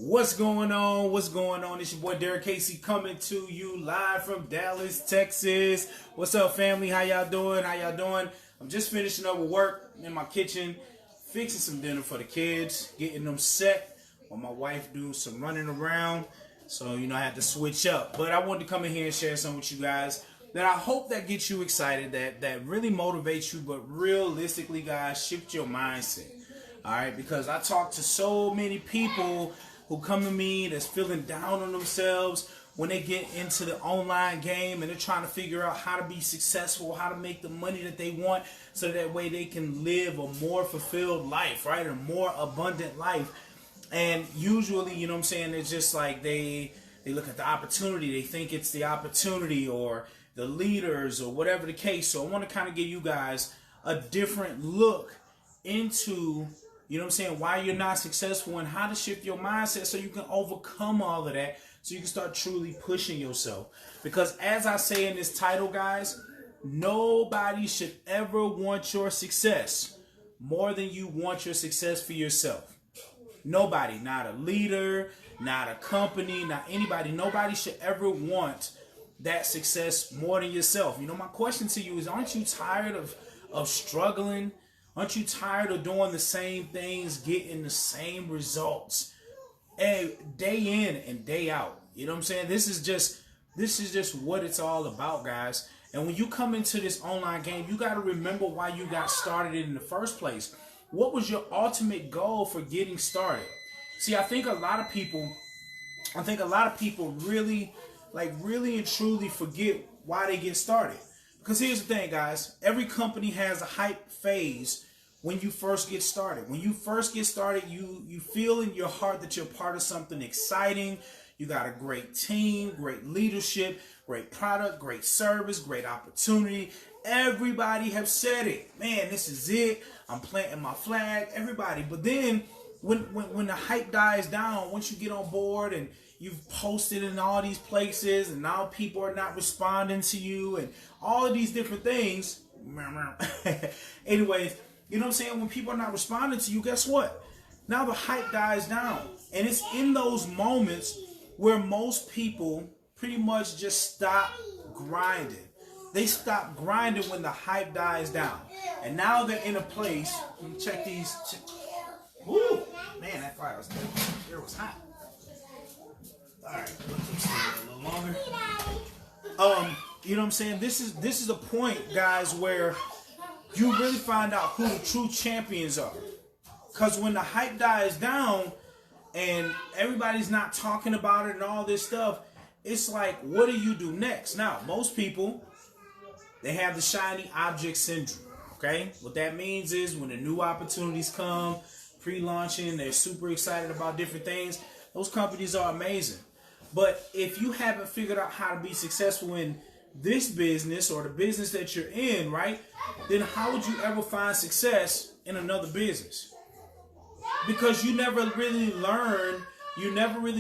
What's going on? What's going on? It's your boy Derek Casey coming to you live from Dallas, Texas. What's up, family? How y'all doing? I'm just finishing up with work in my kitchen, fixing some dinner for the kids, getting them set while my wife do some running around. So, I had to switch up. But I wanted to come in here and share some with you guys that I hope that gets you excited, that really motivates you, but realistically, guys, shift your mindset. All right, because I talk to so many people who come to me that's feeling down on themselves when they get into the online game and they're trying to figure out how to be successful, how to make the money that they want so that way they can live a more fulfilled life, right? A more abundant life. And usually, it's just like they look at the opportunity. They think it's the opportunity or the leaders or whatever the case. So I want to kind of give you guys a different look into why you're not successful and how to shift your mindset so you can overcome all of that so you can start truly pushing yourself. Because as I say in this title, guys, nobody should ever want your success more than you want your success for yourself. Nobody, not a leader, not a company, not anybody. Nobody should ever want that success more than yourself. My question to you is, aren't you tired of struggling? Aren't you tired of doing the same things, getting the same results day in and day out? You know what I'm saying? This is just what it's all about, guys. And when you come into this online game, you got to remember why you got started in the first place. What was your ultimate goal for getting started? See, I think a lot of people really and truly forget why they get started. Because here's the thing, guys. Every company has a hype phase when you first get started. When you first get started, you feel in your heart that you're part of something exciting. You got a great team, great leadership, great product, great service, great opportunity. Everybody have said it. Man, this is it. I'm planting my flag. Everybody. But then when the hype dies down, once you get on board and you've posted in all these places and now people are not responding to you and all of these different things. Anyways, when people are not responding to you, guess what? Now the hype dies down. And it's in those moments where most people pretty much just stop grinding. They stop grinding when the hype dies down. And now they're in a place, let me check these. Woo! Man, that fire was good. It was hot. Alright, let's stay a little longer. This is a point, guys, where you really find out who the true champions are. Because when the hype dies down and everybody's not talking about it and all this stuff, it's like, what do you do next? Now, most people, they have the shiny object syndrome. Okay? What that means is when the new opportunities come, pre-launching, they're super excited about different things. Those companies are amazing. But if you haven't figured out how to be successful in this business or the business that you're in, right, then how would you ever find success in another business? Because you never really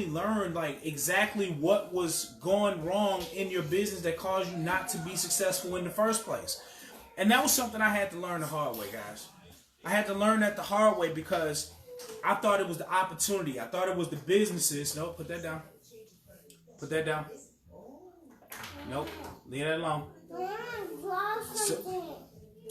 learned like exactly what was going wrong in your business that caused you not to be successful in the first place. And that was something I had to learn the hard way, guys. I had to learn that the hard way because I thought it was the opportunity. I thought it was the businesses. No, put that down. Put that down. Nope. Leave that alone.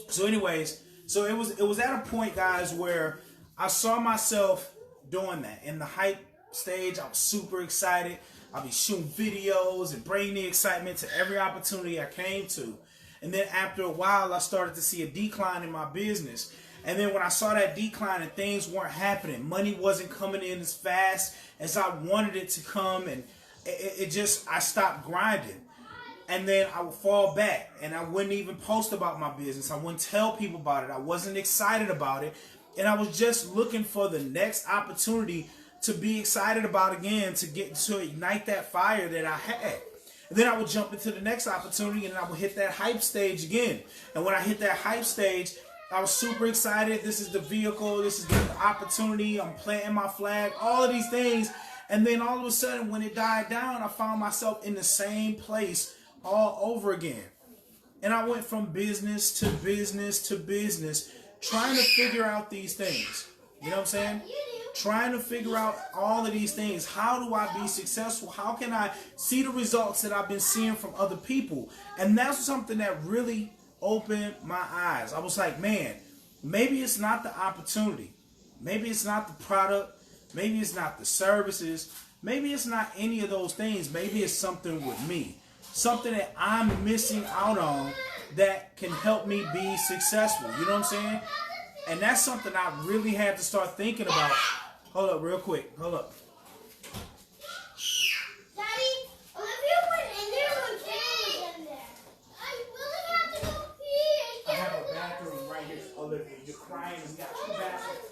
So anyways, it was at a point, guys, where I saw myself doing that. In the hype stage, I was super excited. I'll be shooting videos and bringing the excitement to every opportunity I came to. And then after a while, I started to see a decline in my business. And then when I saw that decline and things weren't happening, money wasn't coming in as fast as I wanted it to come, and I stopped grinding. And then I would fall back and I wouldn't even post about my business. I wouldn't tell people about it. I wasn't excited about it. And I was just looking for the next opportunity to be excited about again, to ignite that fire that I had. And then I would jump into the next opportunity and I would hit that hype stage again. And when I hit that hype stage, I was super excited. This is the vehicle. This is the opportunity. I'm planting my flag. All of these things. And then all of a sudden, when it died down, I found myself in the same place all over again. And I went from business to business to business, trying to figure out these things. You know what I'm saying? trying to figure out all of these things. How do I be successful? How can I see the results that I've been seeing from other people? And that's something that really opened my eyes. I was like, man, maybe it's not the opportunity. Maybe it's not the product. Maybe it's not the services. Maybe it's not any of those things. Maybe it's something with me. Something that I'm missing out on that can help me be successful. You know what I'm saying? And that's something I really had to start thinking about. Hold up real quick. Hold up. Daddy, Olivia went in there when Kayla was in there. I really have to go pee. I have a bathroom right here. Olivia, you're crying. We got two bathrooms.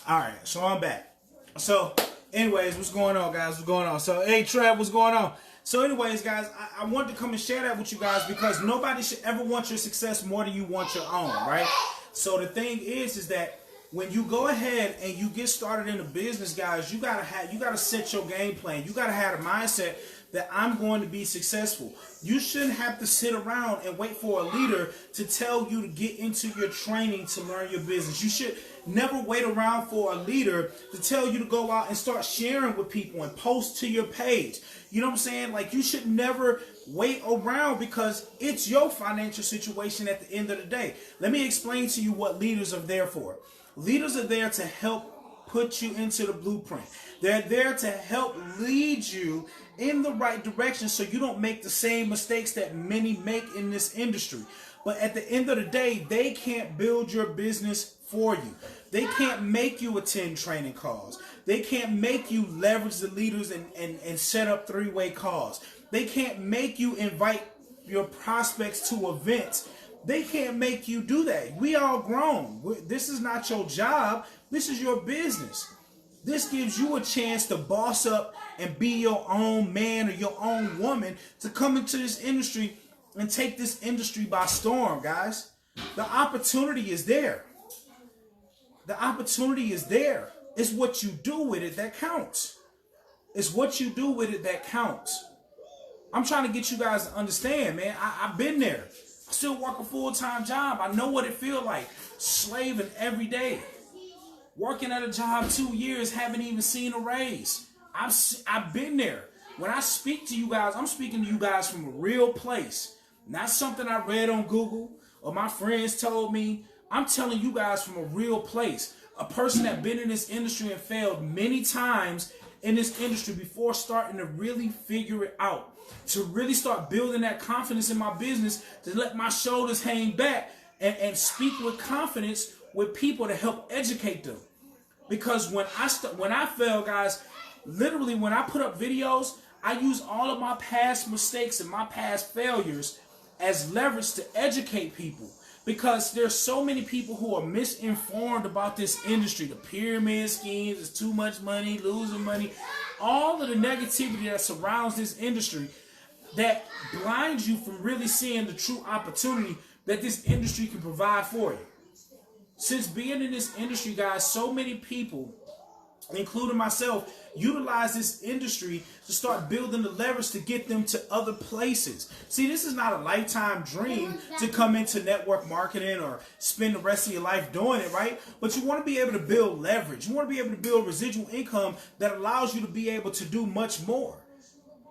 All right, so I'm back. So, anyways, what's going on, guys? What's going on? So, hey, Trev, what's going on? So, anyways, guys, I wanted to come and share that with you guys because nobody should ever want your success more than you want your own, right? So, the thing is that when you go ahead and you get started in a business, guys, you gotta set your game plan. You gotta have a mindset that I'm going to be successful. You shouldn't have to sit around and wait for a leader to tell you to get into your training to learn your business. You should never wait around for a leader to tell you to go out and start sharing with people and post to your page. You know what I'm saying? Like, you should never wait around because it's your financial situation at the end of the day. Let me explain to you what leaders are there for. Leaders are there to help put you into the blueprint. They're there to help lead you in the right direction so you don't make the same mistakes that many make in this industry. But at the end of the day, they can't build your business for you. They can't make you attend training calls. They can't make you leverage the leaders and set up three-way calls. They can't make you invite your prospects to events. They can't make you do that. We all grown. This is not your job. This is your business. This gives you a chance to boss up and be your own man or your own woman to come into this industry and take this industry by storm, guys. The opportunity is there. The opportunity is there. It's what you do with it that counts. It's what you do with it that counts. I'm trying to get you guys to understand, man. I've been there. I still work a full-time job. I know what it feels like. Slaving every day. Working at a job 2 years, haven't even seen a raise. I've been there. When I speak to you guys, I'm speaking to you guys from a real place. Not something I read on Google or my friends told me. I'm telling you guys from a real place. A person that been in this industry and failed many times in this industry before starting to really figure it out. To really start building that confidence in my business, to let my shoulders hang back and speak with confidence with people to help educate them. Because when I fail, guys, literally when I put up videos, I use all of my past mistakes and my past failures as leverage to educate people. Because there's so many people who are misinformed about this industry. The pyramid schemes, it's too much money, losing money. All of the negativity that surrounds this industry that blinds you from really seeing the true opportunity that this industry can provide for you. Since being in this industry, guys, so many people, including myself, utilize this industry to start building the leverage to get them to other places. See, this is not a lifetime dream to come into network marketing or spend the rest of your life doing it, right? But you want to be able to build leverage. You want to be able to build residual income that allows you to be able to do much more.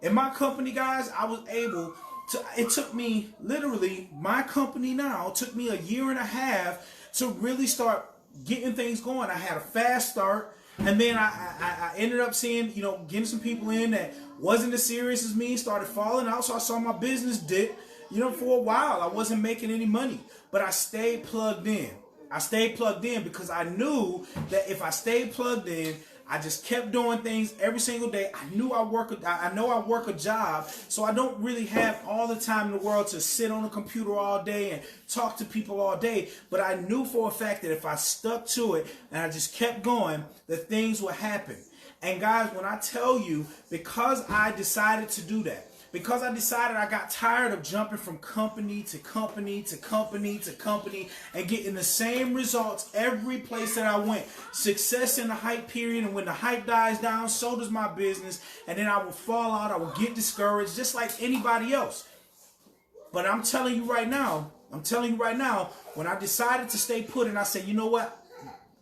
In my company, guys, I was able to, it took me literally, my company now, took me 1.5 years to really start getting things going. I had a fast start. And then I ended up seeing, getting some people in that wasn't as serious as me, started falling out. So I saw my business dip. For a while, I wasn't making any money. But I stayed plugged in. I stayed plugged in because I knew that if I stayed plugged in, I just kept doing things every single day. I know I work a job, so I don't really have all the time in the world to sit on the computer all day and talk to people all day. But I knew for a fact that if I stuck to it and I just kept going, that things would happen. And guys, when I tell you, because I decided to do that, Because I decided I got tired of jumping from company to company to company to company and getting the same results every place that I went. Success in the hype period, and when the hype dies down, so does my business. And then I will fall out, I will get discouraged just like anybody else. But I'm telling you right now, when I decided to stay put and I said, you know what?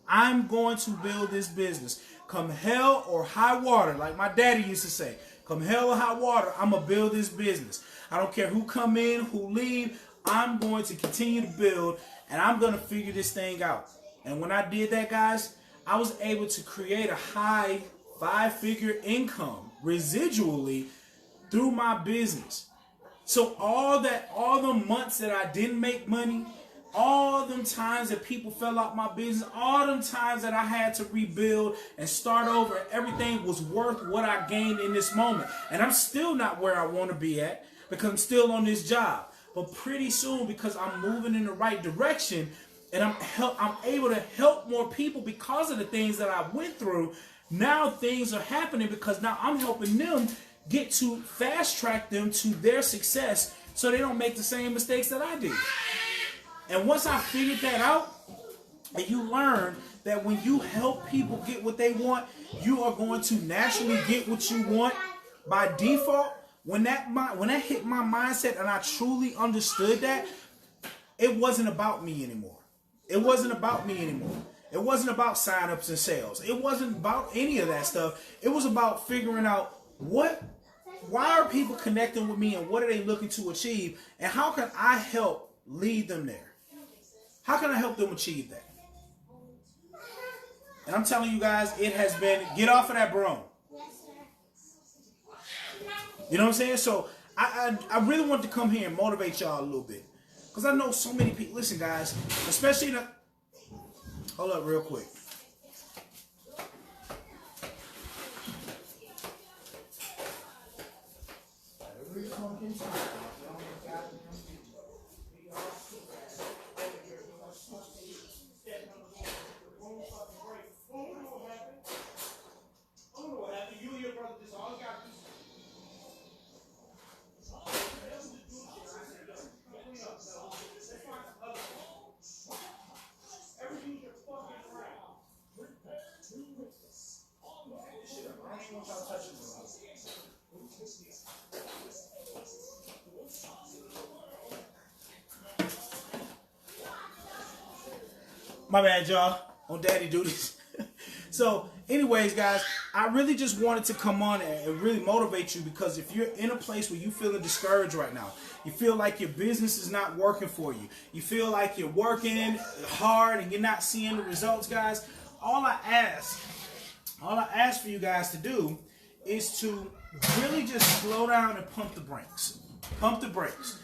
I'm going to build this business. Come hell or high water, like my daddy used to say. Come hell or high water, I'm going to build this business. I don't care who come in, who leave. I'm going to continue to build, and I'm going to figure this thing out. And when I did that, guys, I was able to create a high 5-figure income residually through my business. So all the months that I didn't make money, all them times that people fell out my business, all them times that I had to rebuild and start over, everything was worth what I gained in this moment. And I'm still not where I want to be at because I'm still on this job. But pretty soon, because I'm moving in the right direction and I'm able to help more people because of the things that I went through, now things are happening because now I'm helping them get to fast track them to their success so they don't make the same mistakes that I did. And once I figured that out, and you learn that when you help people get what they want, you are going to naturally get what you want by default. When that hit my mindset and I truly understood that, it wasn't about me anymore. It wasn't about me anymore. It wasn't about signups and sales. It wasn't about any of that stuff. It was about figuring out why are people connecting with me and what are they looking to achieve, and how can I help lead them there? How can I help them achieve that? And I'm telling you guys, it has been, get off of that broom. You know what I'm saying? So I really want to come here and motivate y'all a little bit. Because I know so many people, listen guys, especially hold up real quick. My bad, y'all. On daddy duties. So, anyways, guys, I really just wanted to come on and really motivate you, because if you're in a place where you're feeling discouraged right now, you feel like your business is not working for you, you feel like you're working hard and you're not seeing the results, guys, all I ask for you guys to do is to really just slow down and pump the brakes. Pump the brakes.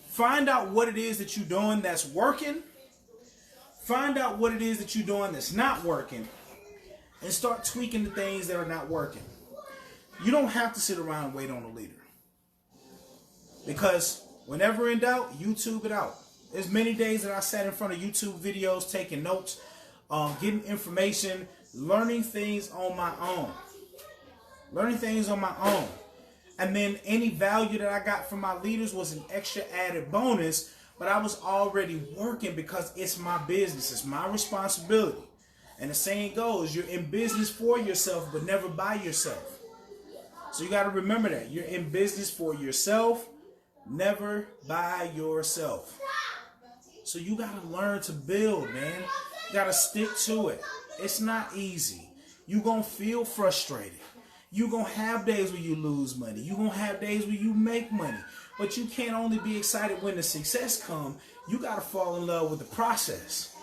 Find out what it is that you're doing that's working. Find out what it is that you're doing that's not working, and start tweaking the things that are not working. You don't have to sit around and wait on a leader, because whenever in doubt, YouTube it out. There's many days that I sat in front of YouTube videos, taking notes, getting information, learning things on my own. And then any value that I got from my leaders was an extra added bonus. But I was already working because it's my business. It's my responsibility. And the saying goes, you're in business for yourself, but never by yourself. So you got to remember that. You're in business for yourself, never by yourself. So you got to learn to build, man. You got to stick to it. It's not easy. You're going to feel frustrated. You're going to have days where you lose money. You're going to have days where you make money. But you can't only be excited when the success comes. You got to fall in love with the process.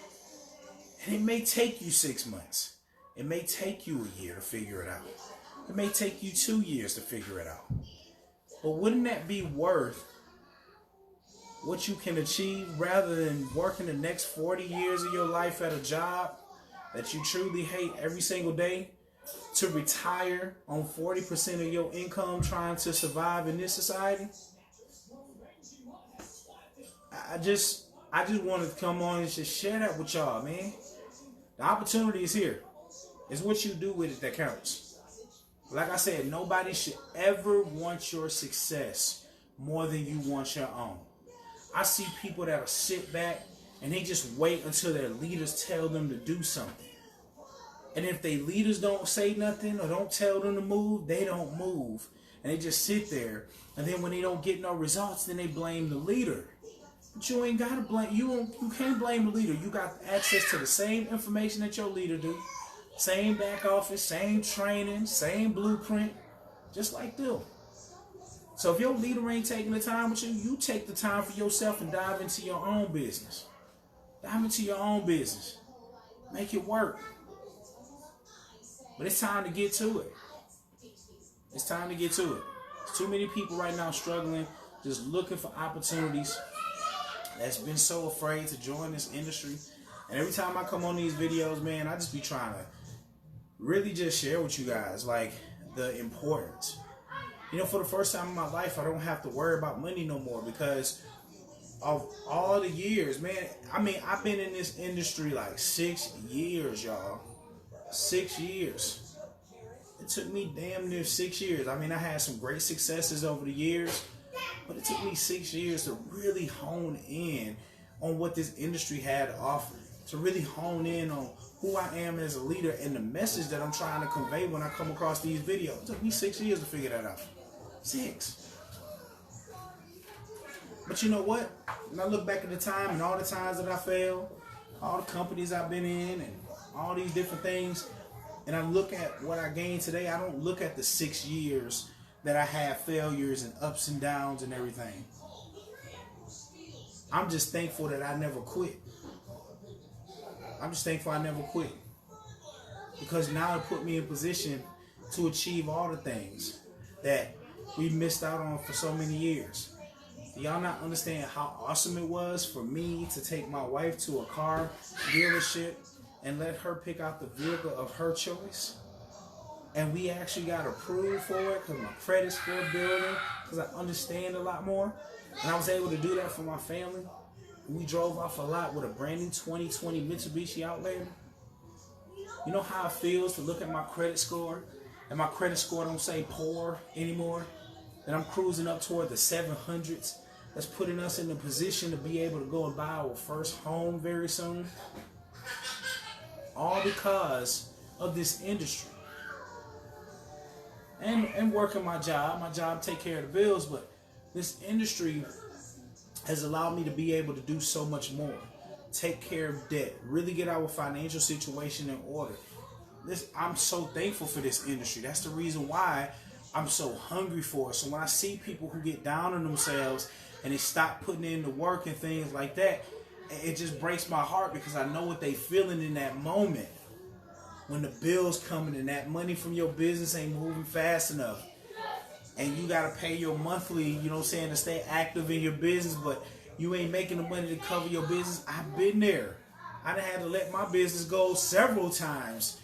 And it may take you 6 months. It may take you a year to figure it out. It may take you 2 years to figure it out. But wouldn't that be worth what you can achieve, rather than working the next 40 years of your life at a job that you truly hate every single day, to retire on 40% of your income trying to survive in this society? I just wanted to come on and just share that with y'all, man. The opportunity is here. It's what you do with it that counts. Like I said, nobody should ever want your success more than you want your own. I see people that'll sit back and they just wait until their leaders tell them to do something. And if their leaders don't say nothing or don't tell them to move, they don't move. And they just sit there. And then when they don't get no results, then they blame the leader. But you ain't gotta blame, you can't blame the leader. You got access to the same information that your leader do. Same back office, same training, same blueprint, just like them. So if your leader ain't taking the time with you, you take the time for yourself and dive into your own business. Dive into your own business. Make it work. But it's time to get to it. It's time to get to it. There's too many people right now struggling, just looking for opportunities, that's been so afraid to join this industry. And every time I come on these videos, man, I just be trying to really just share with you guys, like, the importance. You know, for the first time in my life, I don't have to worry about money no more because of all the years, man. I mean, I've been in this industry like 6 years, y'all. 6 years. It took me damn near 6 years. I mean, I had some great successes over the years, but it took me 6 years to really hone in on what this industry had to offer, to really hone in on who I am as a leader and the message that I'm trying to convey when I come across these videos. It took me 6 years to figure that out. 6. But you know what? When I look back at the time and all the times that I failed, all the companies I've been in and all these different things, and I look at what I gained today, I don't look at the 6 years that I had failures and ups and downs and everything. I'm just thankful that I never quit. I'm just thankful I never quit. Because now it put me in position to achieve all the things that we missed out on for so many years. Do y'all not understand how awesome it was for me to take my wife to a car dealership and let her pick out the vehicle of her choice? And we actually got approved for it because my credit score building, because I understand a lot more. And I was able to do that for my family. We drove off a lot with a brand new 2020 Mitsubishi Outlander. You know how it feels to look at my credit score and my credit score don't say poor anymore? And I'm cruising up toward the 700s. That's putting us in a position to be able to go and buy our first home very soon. All because of this industry. And working my job take care of the bills, but this industry has allowed me to be able to do so much more. Take care of debt, really get our financial situation in order. I'm so thankful for this industry. That's the reason why I'm so hungry for it. So when I see people who get down on themselves and they stop putting in the work and things like that, it just breaks my heart because I know what they feeling in that moment. When the bills coming and that money from your business ain't moving fast enough. And you got to pay your monthly, you know what I'm saying, to stay active in your business, but you ain't making the money to cover your business. I've been there. I done had to let my business go several times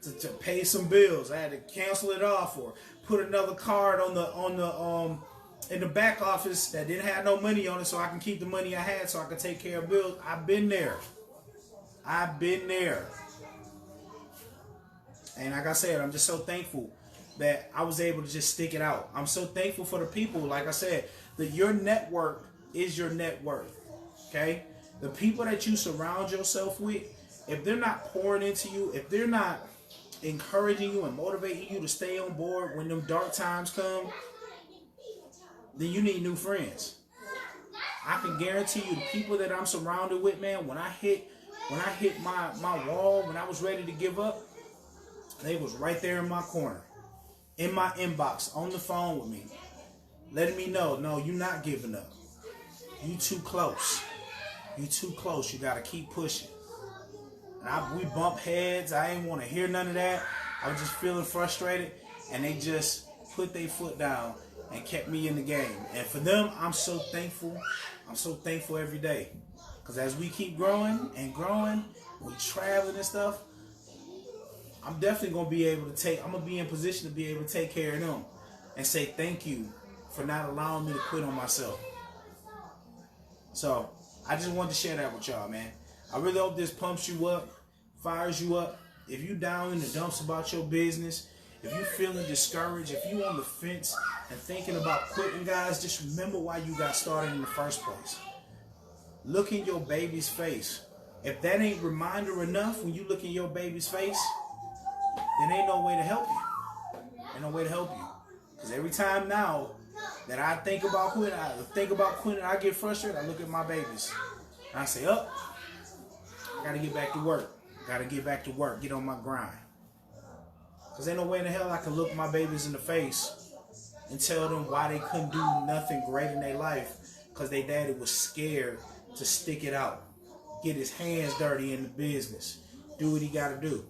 to pay some bills. I had to cancel it off or put another card in the back office that didn't have no money on it so I can keep the money I had so I can take care of bills. I've been there. I've been there. And like I said, I'm just so thankful that I was able to just stick it out. I'm so thankful for the people, like I said, that your network is your net worth, okay? The people that you surround yourself with, if they're not pouring into you, if they're not encouraging you and motivating you to stay on board when them dark times come, then you need new friends. I can guarantee you the people that I'm surrounded with, man, when I hit my wall, when I was ready to give up, they was right there in my corner, in my inbox, on the phone with me, letting me know, no, you're not giving up. You too close. You too close. You got to keep pushing. And we bump heads. I ain't want to hear none of that. I was just feeling frustrated, and they just put their foot down and kept me in the game. And for them, I'm so thankful. I'm so thankful every day. Because as we keep growing and growing, we traveling and stuff, I'm definitely going to be able to I'm going to be in position to be able to take care of them and say thank you for not allowing me to quit on myself. So, I just wanted to share that with y'all, man. I really hope this pumps you up, fires you up. If you down in the dumps about your business, If you feeling discouraged, if you on the fence and thinking about quitting, guys, just remember why you got started in the first place. Look in your baby's face. If that ain't reminder enough when you look in your baby's face, then ain't no way to help you. Ain't no way to help you. Because every time now that I think about quitting, I get frustrated, I look at my babies. And I say, I gotta get back to work. Gotta get back to work, get on my grind. Because ain't no way in the hell I can look my babies in the face and tell them why they couldn't do nothing great in their life because their daddy was scared to stick it out, get his hands dirty in the business, do what he got to do.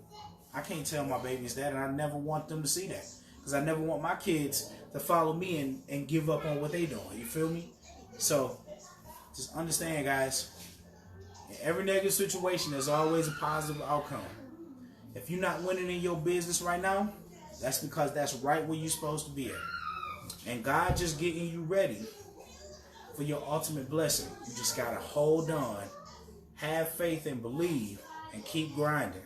I can't tell my babies that, and I never want them to see that because I never want my kids to follow me and give up on what they doing. You feel me? So just understand, guys, in every negative situation, there's always a positive outcome. If you're not winning in your business right now, that's because that's right where you're supposed to be at. And God just getting you ready for your ultimate blessing. You just got to hold on, have faith and believe, and keep grinding.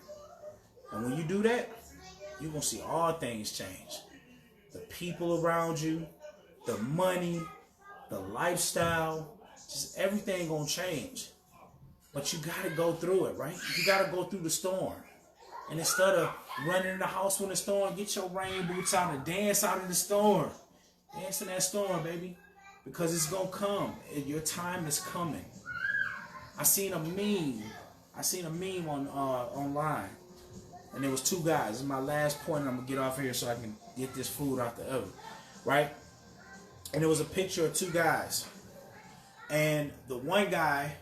And when you do that, you're going to see all things change. The people around you, the money, the lifestyle, just everything going to change. But you got to go through it, right? You got to go through the storm. And instead of running in the house when the storm, get your rain boots out and dance out in the storm. Dance in that storm, baby. Because it's going to come. Your time is coming. I seen a meme on online. And there was two guys. This is my last point, and I'm going to get off here so I can get this food out the oven. Right? And there was a picture of two guys. And the one guy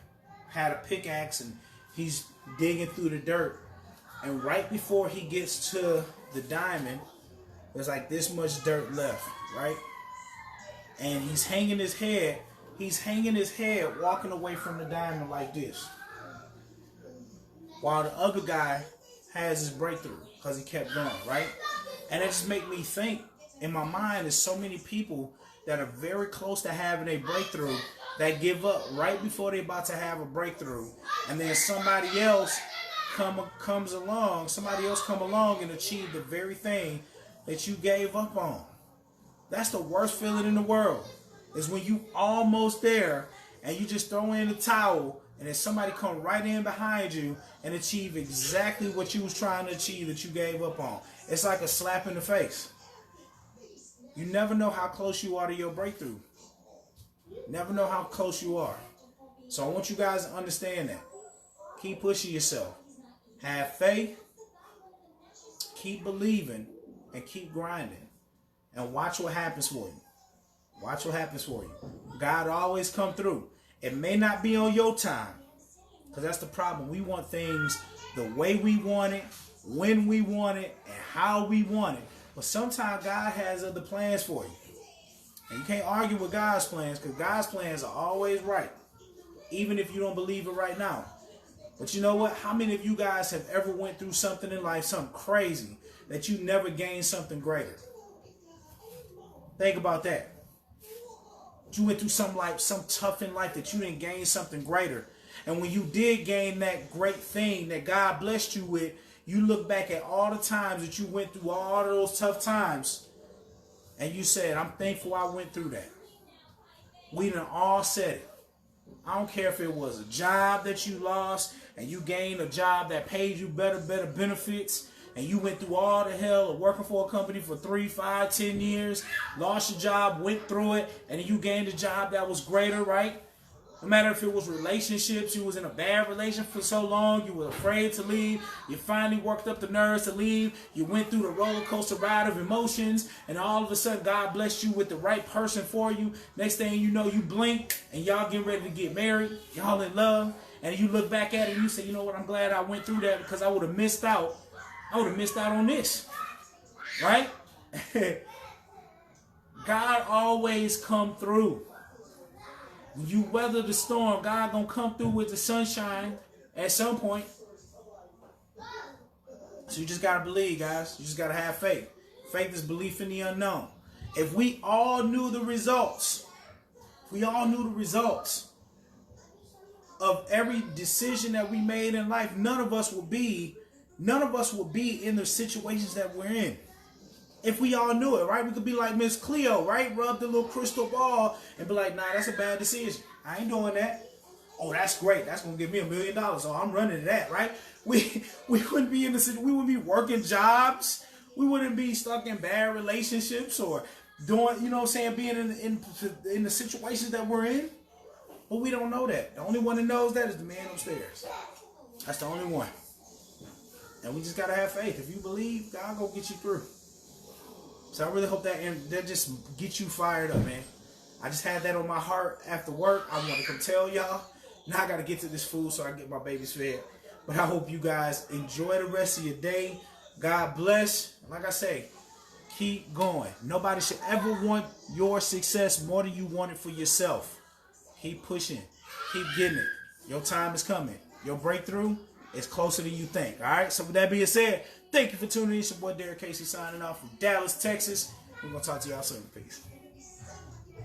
had a pickaxe, and he's digging through the dirt. And right before he gets to the diamond, there's like this much dirt left, right? And he's hanging his head, walking away from the diamond like this. While the other guy has his breakthrough because he kept going, right? And it just make me think, in my mind, there's so many people that are very close to having a breakthrough that give up right before they're about to have a breakthrough. And then somebody else come along and achieve the very thing that you gave up on. That's the worst feeling in the world, is when you almost there and you just throw in the towel and then somebody come right in behind you and achieve exactly what you was trying to achieve that you gave up on. It's like a slap in the face. You never know how close you are to your breakthrough. Never know how close you are. So I want you guys to understand that. Keep pushing yourself. Have faith, keep believing, and keep grinding. And watch what happens for you. Watch what happens for you. God always come through. It may not be on your time, because that's the problem. We want things the way we want it, when we want it, and how we want it. But sometimes God has other plans for you. And you can't argue with God's plans, because God's plans are always right, even if you don't believe it right now. But you know what? How many of you guys have ever went through something in life, something crazy, that you never gained something greater? Think about that. You went through some tough in life that you didn't gain something greater. And when you did gain that great thing that God blessed you with, you look back at all the times that you went through all those tough times, and you said, I'm thankful I went through that. We done all said it. I don't care if it was a job that you lost and you gained a job that paid you better benefits, and you went through all the hell of working for a company for 3, 5, 10 years, lost your job, went through it, and then you gained a job that was greater, right? No matter if it was relationships, you was in a bad relationship for so long, you were afraid to leave, you finally worked up the nerves to leave, you went through the roller coaster ride of emotions, and all of a sudden God blessed you with the right person for you. Next thing you know, you blink, and y'all getting ready to get married, y'all in love, and you look back at it and you say, you know what, I'm glad I went through that, because I would have missed out. I would have missed out on this, right? God always come through. When you weather the storm, God gonna come through with the sunshine at some point. So you just gotta believe, guys. You just gotta have faith. Faith is belief in the unknown. If we all knew the results, of every decision that we made in life, none of us would be in the situations that we're in. if we all knew it, right? We could be like Miss Cleo, right? Rub the little crystal ball and be like, nah, that's a bad decision. I ain't doing that. Oh, that's great. That's gonna give me $1 million. Oh, I'm running to that, right? We wouldn't be we wouldn't be working jobs. We wouldn't be stuck in bad relationships or doing, you know what I'm saying, being in the situations that we're in. But we don't know that. The only one that knows that is the man upstairs. That's the only one. And we just gotta have faith. If you believe, God will get you through. So I really hope that just get you fired up, man. I just had that on my heart after work. I want to come tell y'all. Now I got to get to this food so I can get my babies fed. But I hope you guys enjoy the rest of your day. God bless. Like I say, keep going. Nobody should ever want your success more than you want it for yourself. Keep pushing. Keep getting it. Your time is coming. Your breakthrough is closer than you think. All right? So with that being said, thank you for tuning in. It's your boy Derek Casey signing off from Dallas, Texas. We're going to talk to y'all soon. Peace.